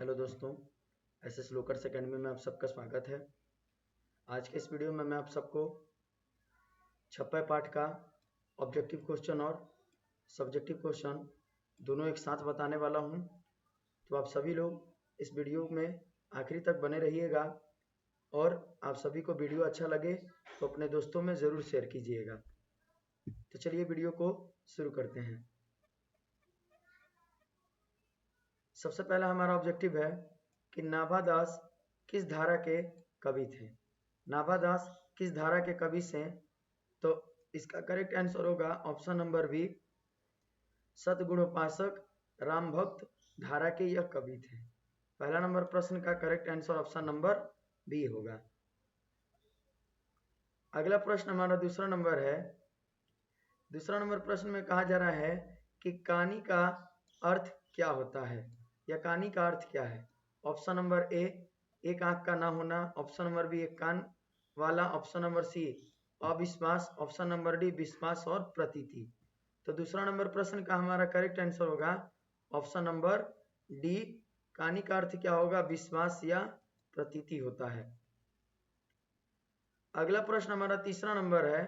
Hello दोस्तों, SS लोकर्स academy में आप सबका स्वागत है। आज के इस वीडियो में मैं आप सबको 56 पाठ का ऑब्जेक्टिव क्वेश्चन और सब्जेक्टिव क्वेश्चन दोनों एक साथ बताने वाला हूं। तो आप सभी लोग इस वीडियो में आखिरी तक बने रहिएगा और आप सभी को वीडियो अच्छा लगे तो अपने दोस्तों में ज़रूर शेयर कीजिएगा। तो चलिए वीडियो को शुरू करते हैं। सबसे पहला हमारा ऑब्जेक्टिव है कि नाभादास किस धारा के कवि थे। नाभादास किस धारा के कवि से, तो इसका करेक्ट आंसर होगा ऑप्शन नंबर बी, सद्गुणोपासक राम भक्त धारा के यह कवि थे। पहला नंबर प्रश्न का correct answer option number B होगा। अगला प्रश्न हमारा दूसरा नंबर है। दूसरा नंबर प्रश्न में कहा जा रहा है कि कहानी का अर्थ क्या होता है या कहानी का अर्थ क्या है। ऑप्शन नंबर ए, एक आंख का ना होना। ऑप्शन नंबर बी, एक कान वाला। ऑप्शन नंबर सी, अविश्वास। ऑप्शन नंबर डी, विश्वास और प्रतीति। तो दूसरा नंबर प्रश्न का हमारा करेक्ट आंसर होगा ऑप्शन नंबर डी, कहानी का अर्थ क्या होगा, विश्वास या प्रतीति होता है। अगला प्रश्न हमारा तीसरा नंबर है।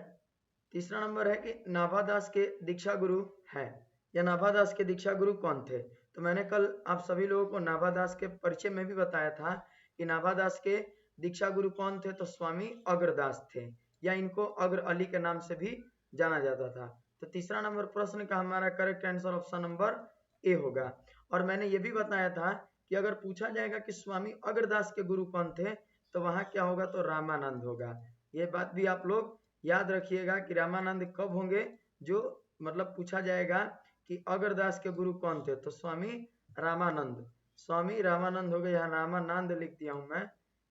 तीसरा नंबर है कि नाभादास के दीक्षा गुरु हैं या नाभादास के दीक्षा गुरु कौन थे। तो मैंने कल आप सभी लोगों को नाभादास के परिचय में भी बताया था कि नाभादास के दीक्षा गुरु कौन थे। तो स्वामी अग्रदास थे या इनको अग्र अली के नाम से भी जाना जाता था। तो तीसरा नंबर प्रश्न का हमारा करेक्ट आंसर ऑप्शन नंबर ए होगा। और मैंने ये भी बताया था कि अगर पूछा जाएगा कि स्वामी अग्रदास के गुरु कौन थे तो वहां क्या होगा, तो रामानंद होगा। ये बात भी आप लोग याद रखिएगा कि रामानंद कब होंगे, जो मतलब पूछा जाएगा कि अग्रदास के गुरु कौन थे तो स्वामी रामानंद। स्वामी रामानंद हो गए, यहाँ रामानंद लिख दिया हूं मैं,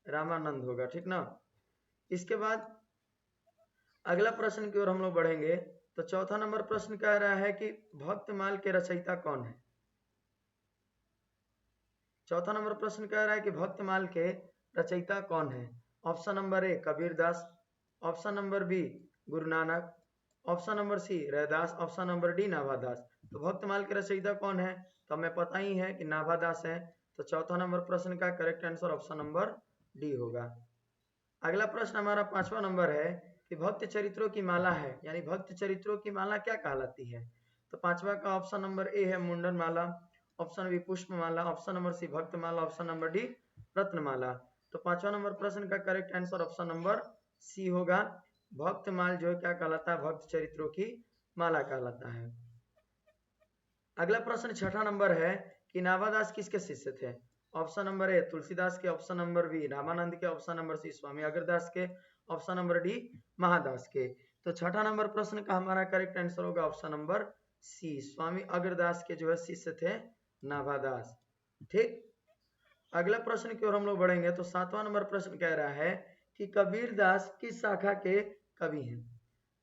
रामानंद होगा, ठीक ना। इसके बाद अगला प्रश्न की ओर हम लोग बढ़ेंगे। तो चौथा नंबर प्रश्न कह रहा है कि भक्तमाल के रचयिता कौन है। चौथा नंबर प्रश्न कह रहा है कि भक्तमाल के रचयिता कौन है। Option number A, Kabirdas. Option number B, Guru Nanak. Option number C, Raidas. Option number D, Nabhadas. तो भक्तमाल के रचयिता कौन है, तो हमें पता ही है कि नाभादास है। तो चौथा नंबर प्रश्न का correct answer option number D होगा। अगला प्रश्न हमारा पांचवा नंबर है कि भक्त चरित्रों की माला है, यानी भक्त चरित्रों की माला क्या कहलाती है। तो पांचवा का ऑप्शन नंबर ए है मुंडन माला। ऑप्शन बी, पुष्प माला। Option number C, Bhakt Mala. Option number D, Ratnamala. तो पांचवा नंबर प्रश्न का correct answer option number C होगा। भक्त माल जो है क्या कहलाता है, भक्त चरित्रों की माला कहलाता है। अगला प्रश्न छठा नंबर है कि नाभादास किसके शिष्य थे। ऑप्शन नंबर ए, तुलसीदास के। ऑप्शन नंबर बी, रामानंद के। ऑप्शन नंबर सी, स्वामी अग्रदास के। ऑप्शन नंबर डी, महादास के। तो छठा नंबर प्रश्न का हमारा करेक्ट आंसर होगा ऑप्शन नंबर सी, स्वामी अग्रदास के जो है शिष्य थे नाभादास, ठीक। अगला प्रश्न की ओर हम लोग बढ़ेंगे। तो सातवां नंबर प्रश्न कह रहा है कि कबीरदास किस शाखा के कवि हैं।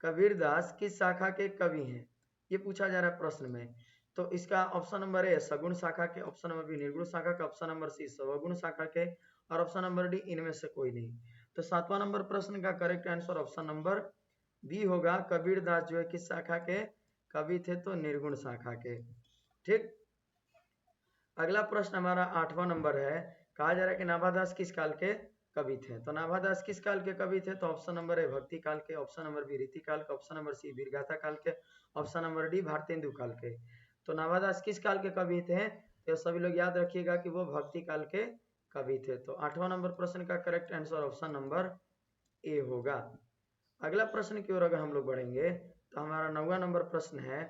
कबीरदास किस शाखा के कवि हैं, ये पूछा जा रहा है प्रश्न में। तो इसका ऑप्शन नंबर ए, सगुण शाखा के। ऑप्शन नंबर बी, निर्गुण शाखा के। ऑप्शन नंबर सी, सवगुण शाखा के। और ऑप्शन नंबर डी, इनमें से कोई नहीं। तो सातवां नंबर प्रश्न का correct answer option number B होगा। कबीरदास जो है किस शाखा के कवि थे, तो निर्गुण शाखा के, ठीक। अगला प्रश्न हमारा आठवां नंबर है। कहा जा रहा है कि नाभादास किस काल के कवि थे। तो नाभादास किस काल के कवि थे, तो ऑप्शन नंबर ए, भक्ति काल के। ऑप्शन नंबर बी, रीति काल के। ऑप्शन नंबर सी, वीरगाथा काल के। ऑप्शन नंबर डी, भारतेंदु काल के। तो नाभादास किस काल के कवि थे, तो सभी लोग याद रखिएगा कि वो भक्ति काल के कवि थे। तो आठवां नंबर प्रश्न का करेक्ट आंसर ऑप्शन नंबर ए होगा। अगला प्रश्न की ओर अगर हम लोग बढ़ेंगे तो हमारा नौवां नंबर प्रश्न है।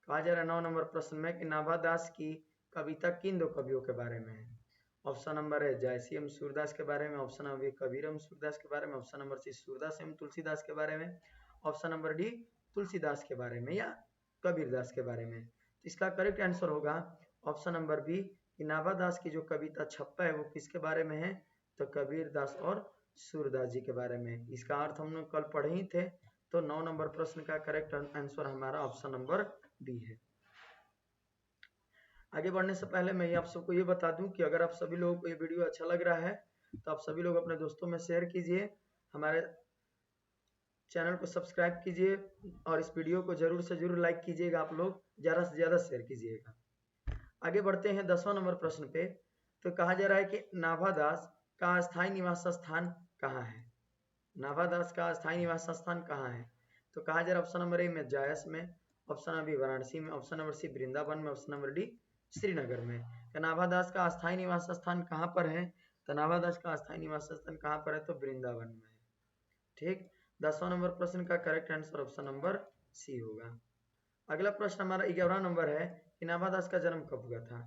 कहा जा रहा है 9 नंबर प्रश्न में कि नाभादास की कविता किन दो कवियों के बारे में है। ऑप्शन नंबर है जयसी एम सूरदास के बारे में। ऑप्शन नंबर बी, कबीर एम सूरदास के बारे में। ऑप्शन नंबर सी, सूरदास एम तुलसीदास के बारे में। ऑप्शन नंबर डी, तुलसीदास के बारे में या कबीरदास के बारे में। तो इसका करेक्ट आंसर होगा ऑप्शन नंबर बी, कि नाभादास की जो कविता छप्पा है वो किसके बारे में है, तो कबीरदास और सूरदास जी के बारे में। इसका अर्थ हम लोग कल पढ़े ही थे। तो 9 नंबर प्रश्न का करेक्ट आंसर हमारा ऑप्शन नंबर बी है। आगे बढ़ने से पहले मैं आप सबको ये बता दूं कि अगर आप सभी लोगों को ये वीडियो अच्छा लग रहा है तो आप सभी लोग अपने दोस्तों में शेयर कीजिए, हमारे चैनल को सब्सक्राइब कीजिए और इस वीडियो को जरूर से जरूर लाइक कीजिएगा। आप लोग ज़्यादा से ज़्यादा शेयर कीजिएगा। आगे बढ़ते हैं 10वां नंबर प्रश्न पे। तो कहा जा रहा है कि नाभादास का अस्थायी निवास स्थान कहाँ है। नाभादास का अस्थायी निवास स्थान कहाँ है? तो कहा जा रहा है ऑप्शन नंबर ए में जायस में, ऑप्शन नंबर बी वाराणसी में, ऑप्शन नंबर सी वृंदावन में, ऑप्शन नंबर डी श्रीनगर में। तो नाभादास का अस्थायी निवास स्थान कहाँ पर है? तो नाभादास का अस्थायी निवास स्थान कहाँ पर है? तो वृंदावन में है। ठीक, 10वां नंबर प्रश्न का correct answer option number C होगा। अगला प्रश्न हमारा 11वां नंबर है कि नाभादास का जन्म कब हुआ था?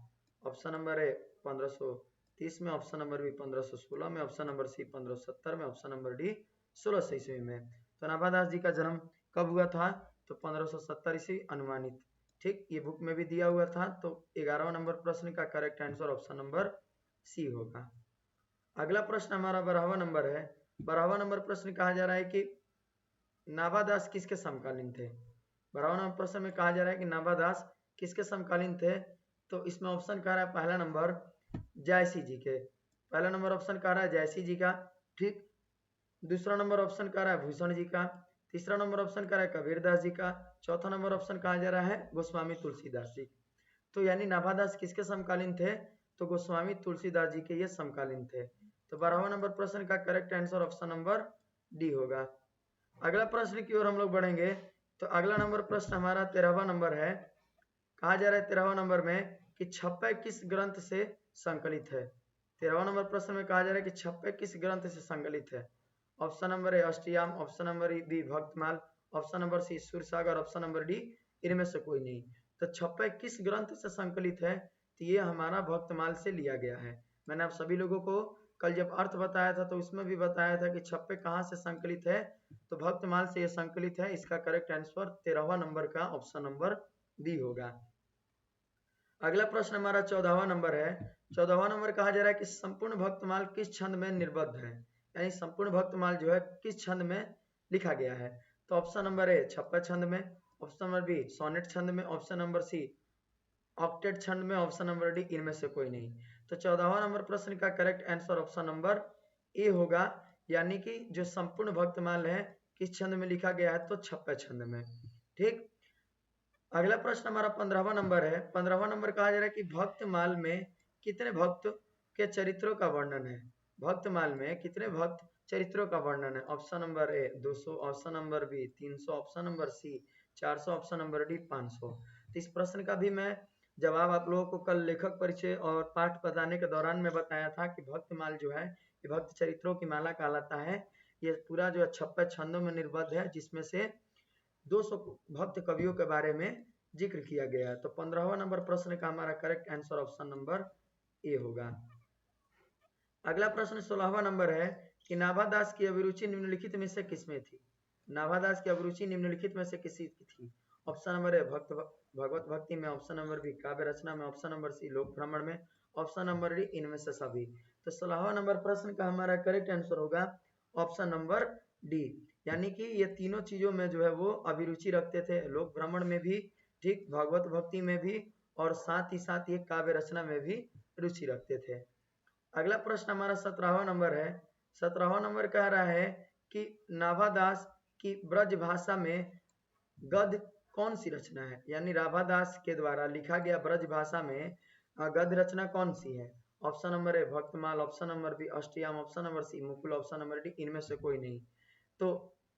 ऑप्शन नंबर ए 1530 में, ऑप्शन नंबर बी 1516 में, ऑप्शन नंबर सी 1570 में, ऑप्शन नंबर डी 1600 ईस्वी में। तो नाभादास जी का जन्म कब हुआ था? तो 1570 ईस्वी अनुमानित। ठीक, ये बुक में भी दिया हुआ था। तो 11वां नंबर प्रश्न का correct answer option number C होगा। अगला प्रश्न हमारा 12वां नंबर है। 12वां नंबर प्रश्न कहा जा रहा है कि नाभादास किसके समकालीन थे? 12वां नंबर प्रश्न में कहा जा रहा है कि नाभादास किसके समकालीन थे? तो इसमें ऑप्शन कह रहा है पहला नंबर जयसी जी के, पहला नंबर ऑप्शन कह रहा है जयसी जी का। ठीक, दूसरा नंबर ऑप्शन कह रहा है भूषण जी का, तीसरा नंबर ऑप्शन कह रहा है कबीरदास जी का, चौथा नंबर ऑप्शन कहा जा रहा है गोस्वामी तुलसीदास जी। तो यानी नाभादास किसके समकालीन थे? तो गोस्वामी तुलसीदास जी के ये समकालीन थे। तो 12वां नंबर प्रश्न का correct answer option number D होगा। अगला प्रश्न की ओर हम लोग बढ़ेंगे। तो अगला नंबर प्रश्न हमारा 13वां नंबर है। कहा जा रहा है 13वां नंबर में कि छप्पय किस ग्रंथ से संकलित है? 13वां नंबर प्रश्न में कहा जा रहा है कि छप्पय किस ग्रंथ से संकलित है? Option number A Ashtayam, option number B Bhaktamal, option number C Sursagar, option number D इनमें से कोई नहीं। तो छप्पय किस ग्रंथ से संकलित है? तो ये हमारा भक्तमाल से लिया गया है। मैंने आप सभी लोगों को कल जब अर्थ बताया था तो उसमें भी बताया था कि छप्पय कहाँ से संकलित है? तो भक्तमाल से ये संकलित है। इसका करेक्ट आंसर 13वां नंबर का ऑप्शन नंबर डी होगा। अगला प्रश्न हमारा 14वां नंबर है। 14वां नंबर कहा जा रहा है कि संपूर्ण भक्तमाल किस छंद में निर्बद्ध है? यानी संपूर्ण भक्तमाल जो है किस छंद में लिखा गया है? तो ऑप्शन नंबर ए छप्पय छंद में, ऑप्शन नंबर बी सोनेट छंद में, ऑप्शन नंबर सी ऑक्टेट छंद में, ऑप्शन नंबर डी इनमें से कोई नहीं। तो 14वां नंबर प्रश्न का करेक्ट आंसर ऑप्शन नंबर ए होगा। यानी कि जो संपूर्ण भक्तमाल है किस छंद में लिखा गया है? तो छप्पय छंद में। ठीक, अगला प्रश्न हमारा 15वां नंबर है। 15वां नंबर कहा जा रहा है कि भक्तमाल में कितने भक्त के चरित्रों का वर्णन है? भक्तमाल में कितने भक्त चरित्रों का वर्णन है? Option number A 200, option number B 300, option number C 400, option number D 500। तो इस प्रश्न का भी मैं जवाब आप लोगों को कल लेखक परिचय और पाठ बताने के दौरान में बताया था कि भक्तमाल जो है ये भक्त चरित्रों की माला कहलाता है। ये पूरा जो है छप्पय छंदों में निर्बद्ध है, जिसमें से 200 भक्त कवियों के बारे में जिक्र किया गया है। तो 15वां नंबर प्रश्न का हमारा करेक्ट आंसर ऑप्शन नंबर ए होगा। अगला प्रश्न 16वां नंबर है कि नाभादास की अभिरुचि निम्नलिखित में से किसमें थी? नाभादास की अभिरुचि निम्नलिखित में से किसी की थी? ऑप्शन नंबर ए भगवत भक्ति में, ऑप्शन नंबर बी काव्य रचना में, ऑप्शन नंबर सी लोक भ्रमण में, ऑप्शन नंबर डी इनमें से सभी। तो 16वां नंबर प्रश्न का हमारा करेक्ट आंसर होगा ऑप्शन नंबर डी। यानी कि ये तीनों चीजों में जो है वो अभिरुचि रखते थे, लोक भ्रमण में भी, ठीक, भगवत भक्ति में भी, और साथ ही साथ ये काव्य रचना में भी रुचि रखते थे। अगला प्रश्न हमारा 17वां नंबर है। 17वां नंबर कह रहा है कि नाभादास की ब्रज भाषा में गद्य कौन सी रचना है? यानी नाभादास के द्वारा लिखा गया ब्रज भाषा में गद्य रचना कौन सी है? Option number A Bhaktamal, option number B Ashtayam, option number C Mukul, option number D इनमें से कोई नहीं। तो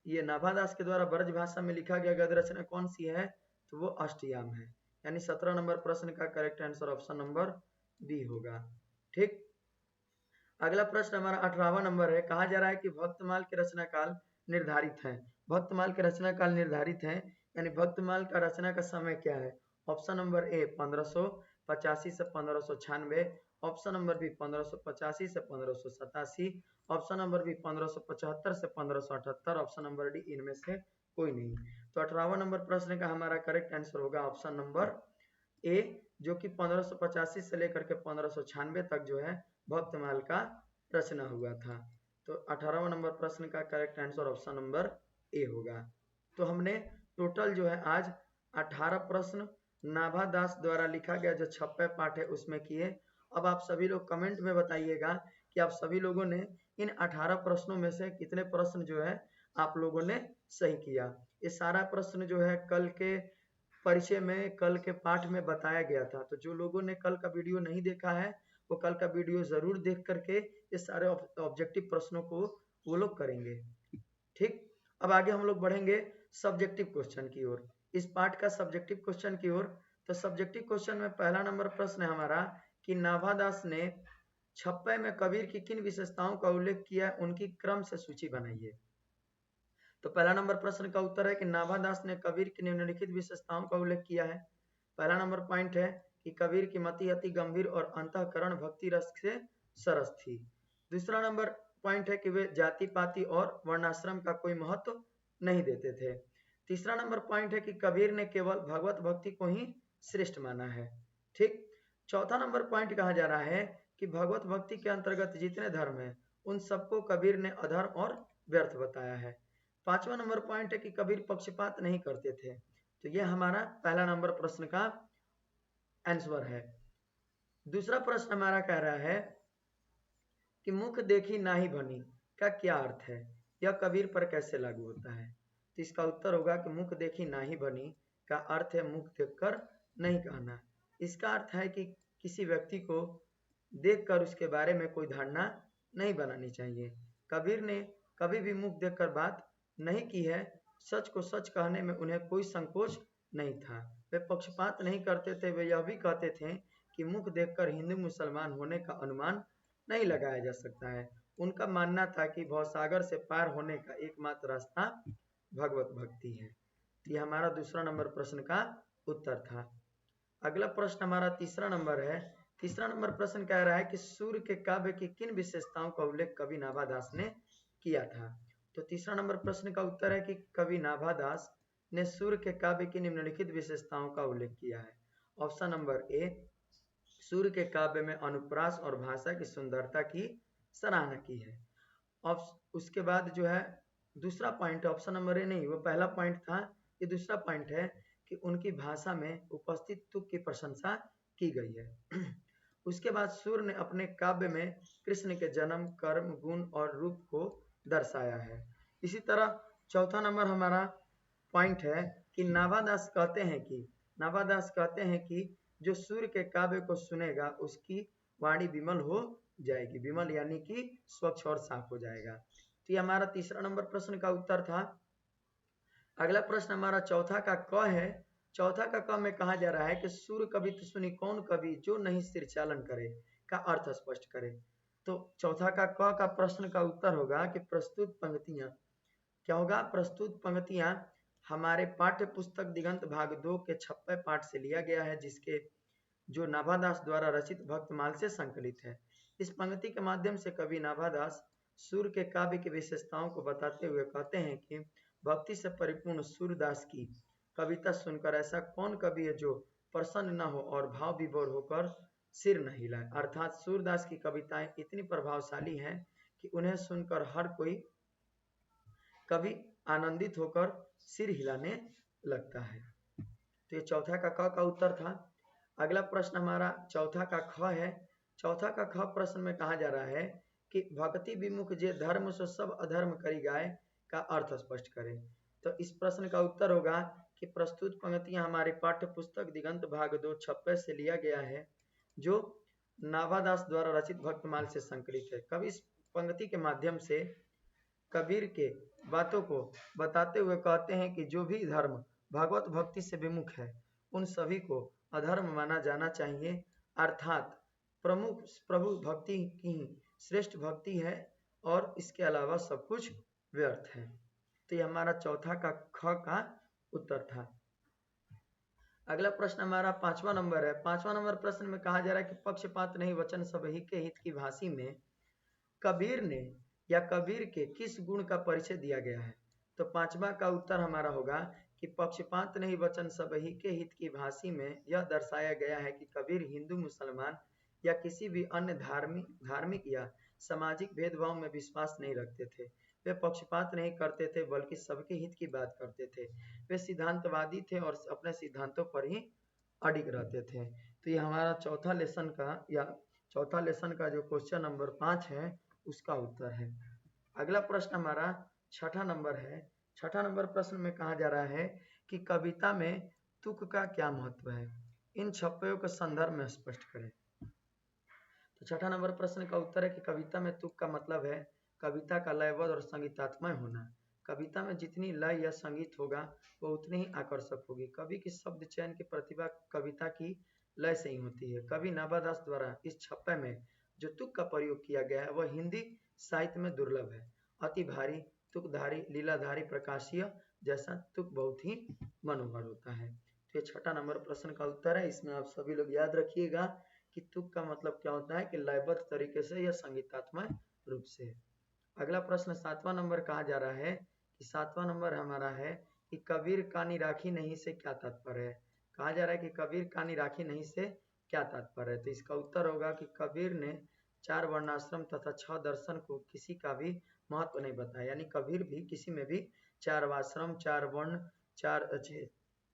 ये नाभादास के द्वारा ब्रज भाषा में लिखा गया गद्य रचना कौन सी है? तो वो अष्टयाम है। यानी 17 नंबर प्रश्न का correct answer option number B होगा। ठीक, अगला प्रश्न हमारा 18वां नंबर है। कहा जा रहा है कि भक्तमाल के रचना काल निर्धारित है। भक्तमाल के रचना काल निर्धारित है, यानी भक्तमाल का रचना का समय क्या है? ऑप्शन नंबर ए 1585 से 1596, ऑप्शन नंबर बी 1585 से 1587, ऑप्शन नंबर बी 1575 से 1578, ऑप्शन नंबर डी इनमें से कोई नहीं। तो 18वां नंबर प्रश्न का हमारा करेक्ट आंसर होगा ऑप्शन नंबर ए, जो कि 1585 से लेकर के 1596 तक जो है भक्तमाल का रचना हुआ था। तो 18वां नंबर प्रश्न का करेक्ट आंसर ऑप्शन नंबर ए होगा। तो हमने टोटल जो है आज 18 प्रश्न नाभादास द्वारा लिखा गया जो छप्पय पाठ है उसमें किए। अब आप सभी लोग कमेंट में बताइएगा कि आप सभी लोगों ने इन 18 प्रश्नों में से कितने प्रश्न जो है आप लोगों ने सही किया। ये सारा प्रश्न जो है कल के परिचय में, कल के पाठ में बताया गया था। तो जो लोगों ने कल का वीडियो नहीं देखा है वो कल का वीडियो जरूर देख करके ये सारे ऑब्जेक्टिव प्रश्नों को वो लोग करेंगे। ठीक, अब आगे हम लोग बढ़ेंगे सब्जेक्टिव क्वेश्चन की ओर, इस पार्ट का सब्जेक्टिव क्वेश्चन की ओर। तो सब्जेक्टिव क्वेश्चन में पहला नंबर प्रश्न है हमारा कि नाभादास ने छप्पे में कबीर की किन विशेषताओं का उल्लेख किया है, उनकी क्रम से सूची बनाइए। तो पहला नंबर प्रश्न का उत्तर है कि नाभादास ने कबीर की निम्नलिखित विशेषताओं का उल्लेख किया है। पहला नंबर पॉइंट है कि कबीर की मति अति गंभीर और अंतःकरण भक्ति रस से सरस थी। दूसरा नंबर पॉइंट है कि वे जाति पाति और वर्णाश्रम का कोई महत्व नहीं देते थे। तीसरा नंबर पॉइंट है कि कबीर ने केवल भगवत भक्ति को ही श्रेष्ठ माना है। ठीक, चौथा नंबर पॉइंट कहा जा रहा है कि भगवत भक्ति के अंतर्गत जितने धर्म हैं उन सबको कबीर ने अधर्म और व्यर्थ बताया है। पांचवा नंबर पॉइंट है कि कबीर पक्षपात नहीं करते थे। तो यह हमारा पहला नंबर प्रश्न का आंसर है। दूसरा प्रश्न हमारा कह रहा है कि मुख देखी नाही बनी का क्या अर्थ है, यह कबीर पर कैसे लागू होता है। तो इसका उत्तर होगा कि मुख देखी नाही बनी का अर्थ है मुख देखकर नहीं कहना। इसका अर्थ है कि किसी व्यक्ति को देखकर उसके बारे में कोई धारणा नहीं बनानी चाहिए। कबीर ने कभी भी मुख देखकर बात नहीं की है। सच को सच कहने में उन्हें कोई संकोच नहीं था। वे पक्षपात नहीं करते थे। वे यह भी कहते थे कि मुख देखकर हिंदू मुसलमान होने का अनुमान नहीं लगाया जा सकता है। उनका मानना था कि भवसागर से पार होने का एकमात्र रास्ता भगवत भक्ति है। तो ये हमारा दूसरा नंबर प्रश्न का उत्तर था। अगला प्रश्न हमारा तीसरा नंबर है। तीसरा नंबर प्रश्न कह रहा है कि सूर्य के काव्य की किन विशेषताओं का उल्लेख कवि नाभादास ने किया था। तो तीसरा नंबर प्रश्न का उत्तर है कि कवि नाभादास ने सूर्य के काव्य की निम्नलिखित विशेषताओं का उल्लेख किया है। ऑप्शन नंबर ए, सूर्य के काव्य में अनुप्रास और भाषा की सुंदरता की सराहना की है। उसके बाद जो है दूसरा पॉइंट, ऑप्शन नंबर ए नहीं, वो पहला पॉइंट था, ये दूसरा पॉइंट है कि उनकी भाषा में उपस्थित तुक की प्रशंसा की गई है। उसके बाद सूर्य ने अपने काव्य में कृष्ण के जन्म, कर्म, गुण और रूप को दर्शाया है। इसी तरह चौथा नंबर हमारा पॉइंट है कि नाभादास कहते हैं कि जो सूर्य के काव्य को सुनेगा उसकी वाणी विमल हो जाएगी। विमल यानी कि स्वच्छ और साफ हो जाएगा। तो ये हमारा तीसरा नंबर प्रश्न का उत्तर था। अगला प्रश्न हमारा चौथा का क है। चौथा का क में कहा जा रहा है कि सूर्य कवि तो सुनी कौन कवि जो नहीं सिरचालन करे का अर्थ स्पष्ट करे। तो चौथा का क का प्रश्न का उत्तर होगा कि प्रस्तुत पंक्तियां, क्या होगा, प्रस्तुत पंक्तियां हमारे पाठ्य पुस्तक दिगंत भाग 2 के 56 पाठ से लिया गया है, जिसके जो नाभादास द्वारा रचित भक्तमाल से संकलित है। इस पंक्ति के माध्यम से कवि नाभादास सूर्य के काव्य की विशेषताओं को बताते हुए कहते हैं कि भक्ति से परिपूर्ण सूर्यदास की कविता सुनकर ऐसा कौन कवि है जो प्रसन्न न हो और भाव विभोर होकर सिर न हिलाए। अर्थात सूर्यदास की कविताएं इतनी प्रभावशाली हैं कि उन्हें सुनकर हर कोई कवि आनंदित होकर सिर हिलाने लगता है। तो ये चौथा का क का उत्तर था। अगला प्रश्न हमारा चौथा का ख है। चौथा का ख प्रश्न में कहा जा रहा है कि भक्ति विमुख जे धर्म सो सब अधर्म करी गाय का अर्थ स्पष्ट करें। तो इस प्रश्न का उत्तर होगा कि प्रस्तुत पंक्तियां हमारे पाठ्य पुस्तक दिगंत भाग 2 56 से लिया गया है, जो नाभादास द्वारा रचित भक्तमाल से संकलित है। कवि इस पंक्ति के माध्यम से कबीर के बातों को बताते हुए कहते हैं कि जो भी धर्म भगवत भक्ति से विमुख है उन सभी को अधर्म माना जाना चाहिए। अर्थात प्रभु भक्ति की श्रेष्ठ भक्ति है और इसके अलावा सब कुछ व्यर्थ है। तो ये हमारा चौथा का ख का उत्तर था। अगला प्रश्न हमारा पांचवा नंबर है। पांचवा नंबर प्रश्न में कहा जा रहा है कि पक्षपात नहीं वचन सब ही के हित की भाषी में कबीर ने या कबीर के किस गुण का परिचय दिया गया है। तो पांचवा का उत्तर हमारा होगा कि पक्षपात नहीं वचन सब ही के हित की भाषी में यह दर्शाया गया है कि कबीर हिंदू मुसलमान या किसी भी अन्य धार्मिक या सामाजिक भेदभाव में विश्वास नहीं रखते थे। वे पक्षपात नहीं करते थे बल्कि सबके हित की बात करते थे। वे सिद्धांतवादी थे और अपने सिद्धांतों पर ही अडिग रहते थे। तो ये हमारा चौथा लेसन का जो क्वेश्चन नंबर 5 है उसका उत्तर है। अगला प्रश्न हमारा छठा नंबर है। छठा नंबर प्रश्न में कहा जा रहा है कि कविता में तुक का क्या महत्व है, इन छप्पयों के संदर्भ में स्पष्ट करें। तो छठा नंबर प्रश्न का उत्तर है कि कविता में तुक का मतलब है कविता का लयबद्ध और संगीतात्मक होना। कविता में जितनी लय या संगीत होगा वो उतनी ही आकर्षक होगी। कवि की शब्द चयन की प्रतिभा कविता की लय से ही होती है। कवि नाभादास द्वारा इस छप्पे में जो तुक का प्रयोग किया गया है वह हिंदी साहित्य में दुर्लभ है। अति भारी, तुकधारी, लीलाधारी, प्रकाशीय जैसा तुक बहुत ही मनोहर होता है। तो ये छठा नंबर प्रश्न का उत्तर है। इसमें आप सभी लोग याद रखिएगा कि तुक का मतलब क्या होता है कि लयबद्ध तरीके से या संगीतात्मक रूप से। अगला प्रश्न 7वां नंबर कहा जा रहा है कि 7वां नंबर हमारा है कि कबीर कानी राखी नहीं से क्या तात्पर्य है। कहा जा रहा है कि कबीर कानी राखी नहीं से क्या तात्पर्य है। तो इसका उत्तर होगा कि कबीर ने 4 वर्णाश्रम तथा 6 दर्शन को किसी का भी महत्व नहीं बताया। यानी कबीर भी किसी में भी 4 आश्रम, 4 वर्ण,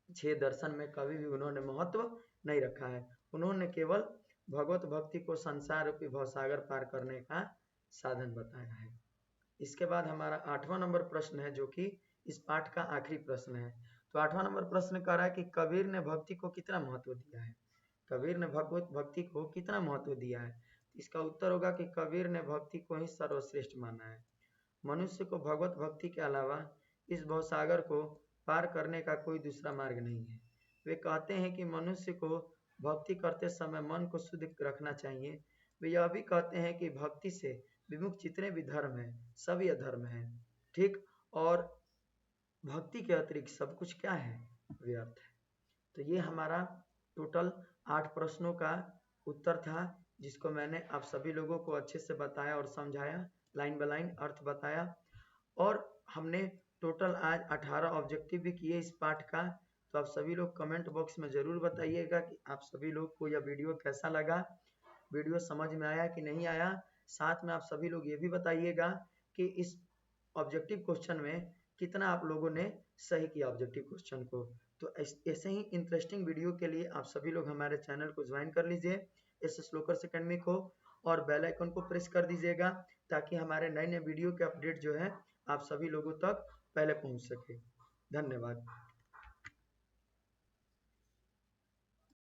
6 दर्शन में कभी भी उन्होंने महत्व नहीं रखा है। उन्होंने केवल भगवत भक्ति को संसार रूपी भवसागर पार करने का साधन बताया है। इसके बाद हमारा 8वां नंबर प्रश्न है जो कि इस पाठ का आखिरी प्रश्न है। तो 8वां नंबर प्रश्न कह रहा है कि कबीर ने भक्ति को कितना महत्व दिया है। कबीर ने भगवत भक्ति को कितना महत्व दिया है। इसका उत्तर होगा कि कबीर ने भक्ति को ही सर्वश्रेष्ठ माना है। मनुष्य को भगवत भक्ति के अलावा इस भवसागर को पार करने का कोई दूसरा मार्ग नहीं है। वे कहते हैं कि मनुष्य को भक्ति करते समय मन को शुद्ध रखना चाहिए। वे यह भी कहते हैं कि भक्ति से विमुख जितने भी धर्म हैं सभी अधर्म हैं। ठीक, और भक्ति के अतिरिक्त सब कुछ क्या है, व्यर्थ है। तो ये हमारा टोटल 8 प्रश्नों का उत्तर था जिसको मैंने आप सभी लोगों को अच्छे से बताया और समझाया, लाइन बाय लाइन अर्थ बताया। और हमने टोटल आज 18 ऑब्जेक्टिव भी किए इस पाठ का। तो आप सभी लोग कमेंट बॉक्स में ज़रूर बताइएगा कि आप सभी लोग को यह वीडियो कैसा लगा, वीडियो समझ में आया कि नहीं आया। साथ में आप सभी लोग ये भी बताइएगा कि इस ऑब्जेक्टिव क्वेश्चन में कितना आप लोगों ने सही किया ऑब्जेक्टिव क्वेश्चन को। तो ऐसे ही इंटरेस्टिंग वीडियो के लिए आप सभी लोग हमारे चैनल को ज्वाइन कर लीजिए एस श्लोकर्स एकेडमी को, और बेल आइकन को प्रेस कर दीजिएगा ताकि हमारे नए नए वीडियो के अपडेट जो है आप सभी लोगों तक पहले पहुंच सके। धन्यवाद।